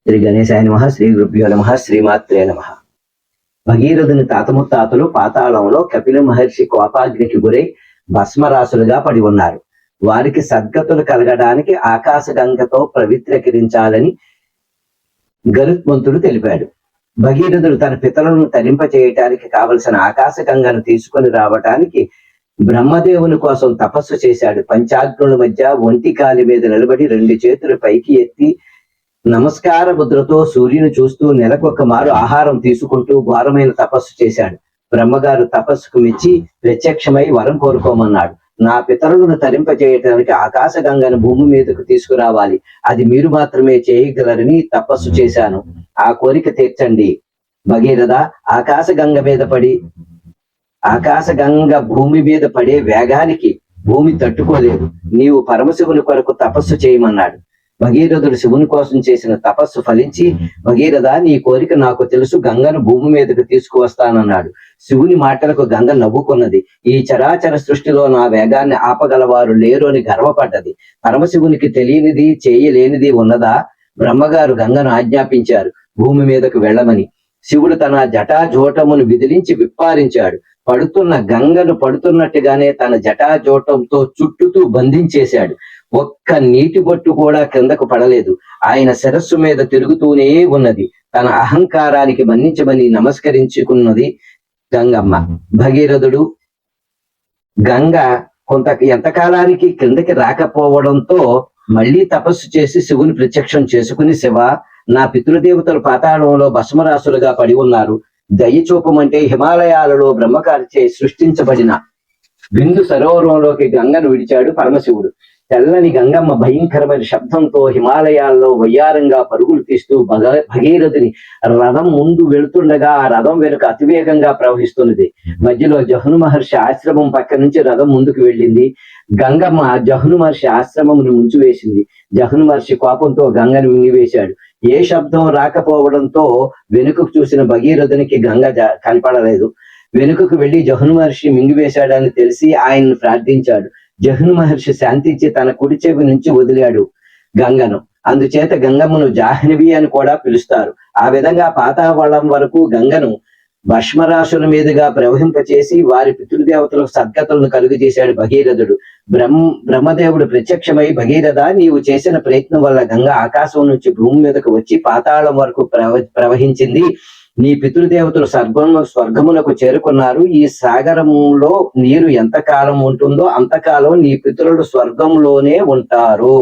శ్రీ గణేశాయ నమః. శ్రీ గురుభ్యో నమః. శ్రీమాత్రే నమః. భగీరథుని తాత ముత్తాతలు పాతాళంలో కపిల మహర్షి కోపాగ్నికి గురై భస్మరాసులుగా పడి ఉన్నారు. వారికి సద్గతులు కలగడానికి ఆకాశగంగతో పవిత్రీకరించాలని గరుత్మంతుడు తెలిపాడు. భగీరథుడు తన పితరులను తరింప చేయటానికి కావలసిన ఆకాశగంగను తీసుకొని రావటానికి బ్రహ్మదేవుని కోసం తపస్సు చేశాడు. పంచాగ్నుల మధ్య ఒంటి కాలి మీద నిలబడి 2 చేతులు పైకి ఎత్తి నమస్కార ముద్రతో సూర్యుని చూస్తూ నెలకొక మారు ఆహారం తీసుకుంటూ ఘోరమైన తపస్సు చేశాడు. బ్రహ్మగారు తపస్సుకు మెచ్చి ప్రత్యక్షమై వరం కోరుకోమన్నాడు. నా పితరులను తరింపజేయటానికి ఆకాశగంగను భూమి మీదకు తీసుకురావాలి, అది మీరు మాత్రమే చేయగలరని తపస్సు చేశాను, ఆ కోరిక తీర్చండి. భగీరథ, ఆకాశగంగ భూమి మీద పడే వేగానికి భూమి తట్టుకోలేదు, నీవు పరమశివుని కొరకు తపస్సు చేయమన్నాడు. భగీరథుడు శివుని కోసం చేసిన తపస్సు ఫలించి, భగీరథ, నీ కోరిక నాకు తెలుసు, గంగను భూమి మీదకు తీసుకువస్తానన్నాడు. శివుని మాటలకు గంగ నవ్వుకున్నది. ఈ చరాచర సృష్టిలో నా వేగాన్ని ఆపగలవారు లేరు అని గర్వపడ్డది. పరమశివునికి తెలియనిది చేయలేనిది ఉన్నదా? బ్రహ్మగారు గంగను ఆజ్ఞాపించారు భూమి మీదకు వెళ్ళమని. శివుడు తన జటాజోటమును విదిలించి విప్పారించాడు. పడుతున్న గంగను పడుతున్నట్టుగానే తన జటాజోటంతో చుట్టుతూ బంధించేశాడు. ఒక్క నీటి బొట్టు కూడా కిందకు పడలేదు. ఆయన శిరస్సు మీద తిరుగుతూనే ఉన్నది. తన అహంకారానికి మన్నించమని నమస్కరించుకున్నది గంగమ్మ. భగీరథుడు గంగ ఎంతకాలానికి కిందకి రాకపోవడంతో మళ్లీ తపస్సు చేసి శివుని ప్రత్యక్షం చేసుకుని, శివ, నా పితృదేవతలు పాతాళంలో భస్మరాసులుగా పడి ఉన్నారు, దయచూపమంటే హిమాలయాలలో బ్రహ్మకారిచే సృష్టించబడిన బిందు సరోవరంలోకి గంగను విడిచాడు పరమశివుడు. తెల్లని గంగమ్మ భయంకరమైన శబ్దంతో హిమాలయాల్లో వయ్యారంగా పరుగులు తీస్తూ భగీరథుని రథం ముందు వెళుతుండగా ఆ రథం వెనుక అతివేగంగా ప్రవహిస్తున్నది. మధ్యలో జహ్ను మహర్షి ఆశ్రమం పక్క నుంచి రథం ముందుకు వెళ్ళింది. గంగమ్మ జహ్ను మహర్షి ఆశ్రమమును ముంచివేసింది. జహ్ను మహర్షి కోపంతో గంగను మింగివేశాడు. ఏ శబ్దం రాకపోవడంతో వెనుకకు చూసిన భగీరథునికి గంగ కనపడలేదు. వెనుకకు వెళ్లి జహ్ను మహర్షి మింగివేశాడని తెలిసి ఆయన్ని ప్రార్థించాడు. జహ్ను మహర్షి శాంతించి తన కుడి చెవి నుంచి వదిలాడు గంగను. అందుచేత గంగమ్మను జాహ్నవి అని కూడా పిలుస్తారు. ఆ విధంగా పాతాళం వరకు గంగను భస్మరాశుల మీదుగా ప్రవహింపచేసి వారి పితృదేవతలకు సద్గతులను కలుగజేశాడు భగీరథుడు. బ్రహ్మదేవుడు ప్రత్యక్షమై, భగీరథ, నీవు చేసిన ప్రయత్నం వల్ల గంగ ఆకాశం నుంచి భూమి మీదకు వచ్చి పాతాళం వరకు ప్రవహించింది. నీ పితృదేవతలు స్వర్గమునకు చేరుకున్నారు. ఈ సాగరంలో నీరు ఎంతకాలం ఉంటుందో అంతకాలం నీ పితరులు స్వర్గంలోనే ఉంటారు.